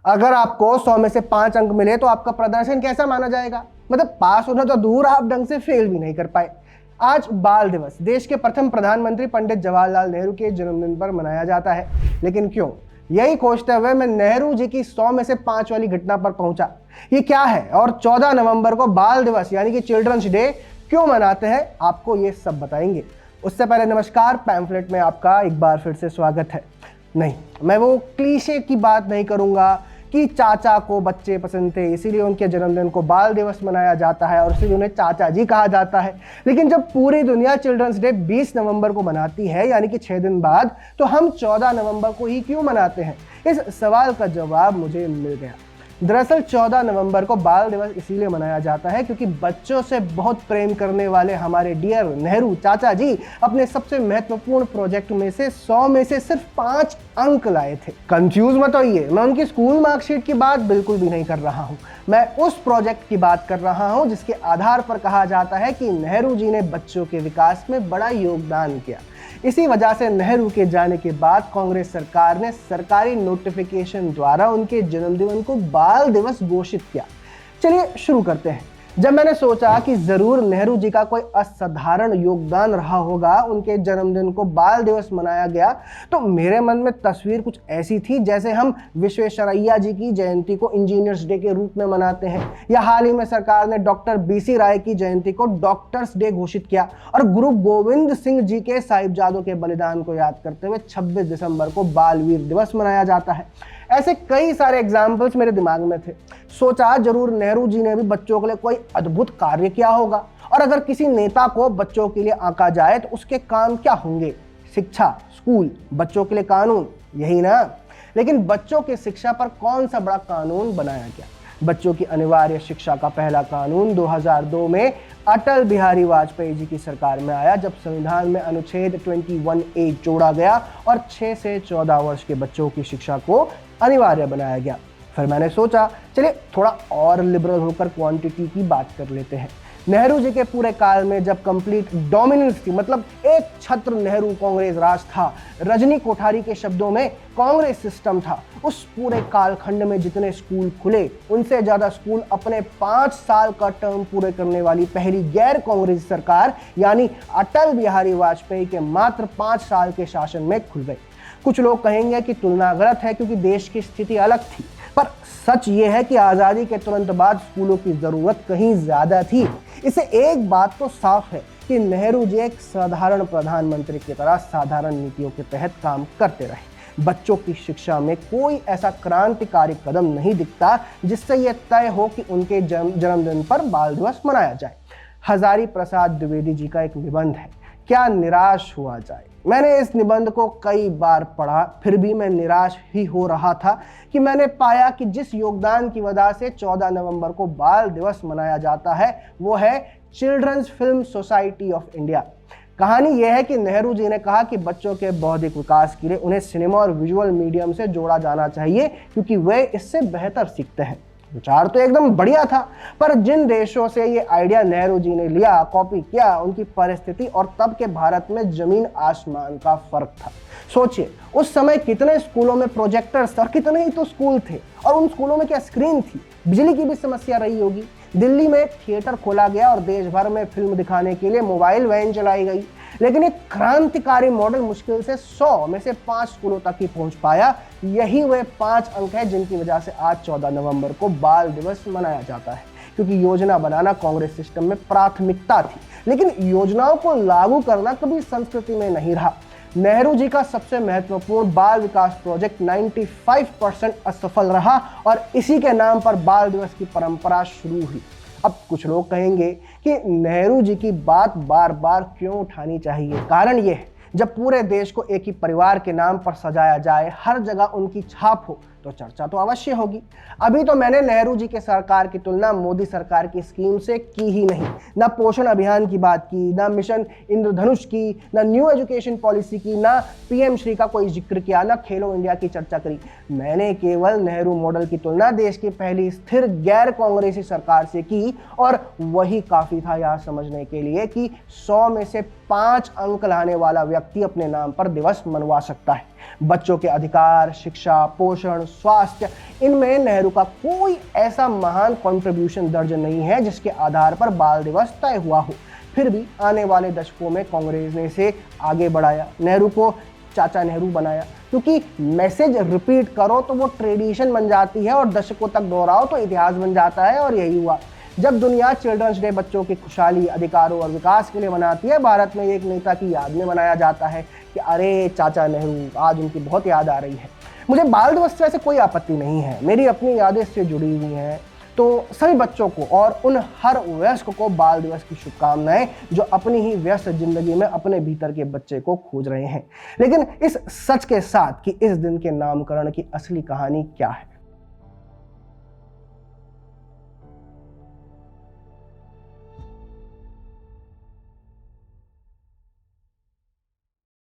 अगर आपको 100 में से 5 अंक मिले तो आपका प्रदर्शन कैसा माना जाएगा? मतलब पास होना तो दूर, आप ढंग से फेल भी नहीं कर पाए। आज बाल दिवस देश के प्रथम प्रधानमंत्री पंडित जवाहरलाल नेहरू के जन्मदिन पर मनाया जाता है, लेकिन क्यों? यही खोजते हुए मैं नेहरू जी की 100 में से 5 वाली घटना पर पहुंचा। ये क्या है और 14 नवंबर को बाल दिवस यानी कि चिल्ड्रंस डे क्यों मनाते हैं, आपको ये सब बताएंगे। उससे पहले नमस्कार, पैम्फलेट में आपका एक बार फिर से स्वागत है। नहीं, मैं वो क्लीशे की बात नहीं करूंगा कि चाचा को बच्चे पसंद थे इसीलिए उनके जन्मदिन को बाल दिवस मनाया जाता है और इसीलिए उन्हें चाचा जी कहा जाता है। लेकिन जब पूरी दुनिया चिल्ड्रंस डे 20 नवंबर को मनाती है यानी कि 6 दिन बाद, तो हम 14 नवंबर को ही क्यों मनाते हैं? इस सवाल का जवाब मुझे मिल गया। दरअसल 14 नवंबर को बाल दिवस इसीलिए मनाया जाता है क्योंकि बच्चों से बहुत प्रेम करने वाले हमारे डियर नेहरू चाचा जी अपने सबसे महत्वपूर्ण प्रोजेक्ट में से 100 में से सिर्फ 5 अंक लाए थे। कंफ्यूज मत होइए, मैं उनकी स्कूल मार्कशीट की बात बिल्कुल भी नहीं कर रहा हूँ। मैं उस प्रोजेक्ट की बात कर रहा हूँ जिसके आधार पर कहा जाता है कि नेहरू जी ने बच्चों के विकास में बड़ा योगदान किया। इसी वजह से नेहरू के जाने के बाद कांग्रेस सरकार ने सरकारी नोटिफिकेशन द्वारा उनके जन्मदिन को बाल दिवस घोषित किया। चलिए शुरू करते हैं। जब मैंने सोचा कि जरूर नेहरू जी का कोई असाधारण योगदान रहा होगा, उनके जन्मदिन को बाल दिवस मनाया गया, तो मेरे मन में तस्वीर कुछ ऐसी थी जैसे हम विश्वेश्वरैया जी की जयंती को इंजीनियर्स डे के रूप में मनाते हैं, या हाल ही में सरकार ने डॉक्टर बीसी राय की जयंती को डॉक्टर्स डे घोषित किया और गुरु गोविंद सिंह जी के साहिबजादों के बलिदान को याद करते हुए 26 दिसंबर को बाल वीर दिवस मनाया जाता है। ऐसे कई सारे एग्जाम्पल्स मेरे दिमाग में थे। सोचा जरूर नेहरू जी ने भी बच्चों के लिए कोई अद्भुत कार्य किया होगा, और अगर किसी नेता को बच्चों के लिए आंका जाए तो उसके काम क्या होंगे? शिक्षा, स्कूल, बच्चों के लिए कानून, यही ना? लेकिन बच्चों की शिक्षा पर कौन सा बड़ा कानून बनाया गया? बच्चों की अनिवार्य शिक्षा का पहला कानून 2002 में अटल बिहारी वाजपेयी जी की सरकार में आया, जब संविधान में अनुच्छेद 21A जोड़ा गया और 6 से 14 वर्ष के बच्चों की शिक्षा को अनिवार्य बनाया गया। फिर मैंने सोचा चलिए थोड़ा और लिबरल होकर क्वांटिटी की बात कर लेते हैं। नेहरू जी के पूरे काल में जब कंप्लीट डोमिनेंस थी, मतलब एक छत्र नेहरू कांग्रेस राज था, रजनी कोठारी के शब्दों में कांग्रेस सिस्टम था, उस पूरे कालखंड में जितने स्कूल खुले उनसे ज्यादा स्कूल अपने 5 साल का टर्म पूरे करने वाली पहली गैर कांग्रेसी सरकार यानी अटल बिहारी वाजपेयी के मात्र 5 साल के शासन में खुल गए। कुछ लोग कहेंगे कि तुलना गलत है क्योंकि देश की स्थिति अलग थी, पर सच ये है कि आज़ादी के तुरंत बाद स्कूलों की ज़रूरत कहीं ज़्यादा थी। इससे एक बात तो साफ है कि नेहरू जी एक साधारण प्रधानमंत्री की तरह साधारण नीतियों के तहत काम करते रहे। बच्चों की शिक्षा में कोई ऐसा क्रांतिकारी कदम नहीं दिखता जिससे यह तय हो कि उनके जन्मदिन पर बाल दिवस मनाया जाए। हजारी प्रसाद द्विवेदी जी का एक निबंध है, क्या निराश हुआ जाए। मैंने इस निबंध को कई बार पढ़ा, फिर भी मैं निराश ही हो रहा था कि मैंने पाया कि जिस योगदान की वजह से 14 नवंबर को बाल दिवस मनाया जाता है वो है children's film society of India. कहानी यह है कि नेहरू जी ने कहा कि बच्चों के बौद्धिक विकास के लिए उन्हें सिनेमा और विजुअल मीडियम से जोड़ा जाना चाहिए क्योंकि वे इससे बेहतर सीखते हैं। विचार तो एकदम बढ़िया था, पर जिन देशों से ये आइडिया नेहरू जी ने लिया, कॉपी किया, उनकी परिस्थिति और तब के भारत में जमीन आसमान का फर्क था। सोचिए उस समय कितने स्कूलों में प्रोजेक्टर्स और कितने ही तो स्कूल थे, और उन स्कूलों में क्या स्क्रीन थी। बिजली की भी समस्या रही होगी। दिल्ली में एक थिएटर खोला गया और देश भर में फिल्म दिखाने के लिए मोबाइल वैन चलाई गई, लेकिन एक क्रांतिकारी मॉडल मुश्किल से 100 में से 5 स्कूलों तक ही पहुंच पाया। यही वे 5 अंक है जिनकी वजह से आज 14 नवंबर को बाल दिवस मनाया जाता है, क्योंकि योजना बनाना कांग्रेस सिस्टम में प्राथमिकता थी, लेकिन योजनाओं को लागू करना कभी संस्कृति में नहीं रहा। नेहरू जी का सबसे महत्वपूर्ण बाल विकास प्रोजेक्ट 95% असफल रहा और इसी के नाम पर बाल दिवस की परंपरा शुरू हुई। अब कुछ लोग कहेंगे कि नेहरू जी की बात बार बार क्यों उठानी चाहिए। कारण ये है, जब पूरे देश को एक ही परिवार के नाम पर सजाया जाए, हर जगह उनकी छाप हो, तो चर्चा तो अवश्य होगी। अभी तो मैंने नेहरू जी के सरकार की तुलना मोदी सरकार की स्कीम से की ही नहीं। ना पोषण अभियान की बात की, ना मिशन इंद्रधनुष की, ना न्यू एजुकेशन पॉलिसी की, ना पीएम श्री का कोई जिक्र किया, ना खेलो इंडिया की चर्चा करी। मैंने केवल नेहरू मॉडल की तुलना देश की पहली स्थिर गैर कांग्रेसी सरकार से की, और वही काफी था यह समझने के लिए कि 100 में से 5 अंक लाने वाला व्यक्ति अपने नाम पर दिवस मनवा सकता है। बच्चों के अधिकार, शिक्षा, पोषण, स्वास्थ्य, इनमें नेहरू का कोई ऐसा महान कंट्रीब्यूशन दर्ज नहीं है जिसके आधार पर बाल दिवस तय हुआ हो। फिर भी आने वाले दशकों में कांग्रेस ने इसे आगे बढ़ाया, नेहरू को चाचा नेहरू बनाया, क्योंकि मैसेज रिपीट करो तो वो ट्रेडिशन बन जाती है और दशकों तक दोहराओ तो इतिहास बन जाता है। और यही हुआ। जब दुनिया चिल्ड्रंस डे बच्चों की खुशहाली, अधिकारों और विकास के लिए मनाती है, भारत में एक नेता की याद में मनाया जाता है कि अरे चाचा नेहरू, आज उनकी बहुत याद आ रही है। मुझे बाल दिवस से वैसे कोई आपत्ति नहीं है, मेरी अपनी यादें इससे जुड़ी हुई हैं। तो सभी बच्चों को और उन हर वयस्क को बाल दिवस की शुभकामनाएं जो अपनी ही व्यस्त जिंदगी में अपने भीतर के बच्चे को खोज रहे हैं। लेकिन इस सच के साथ कि इस दिन के नामकरण की असली कहानी क्या है।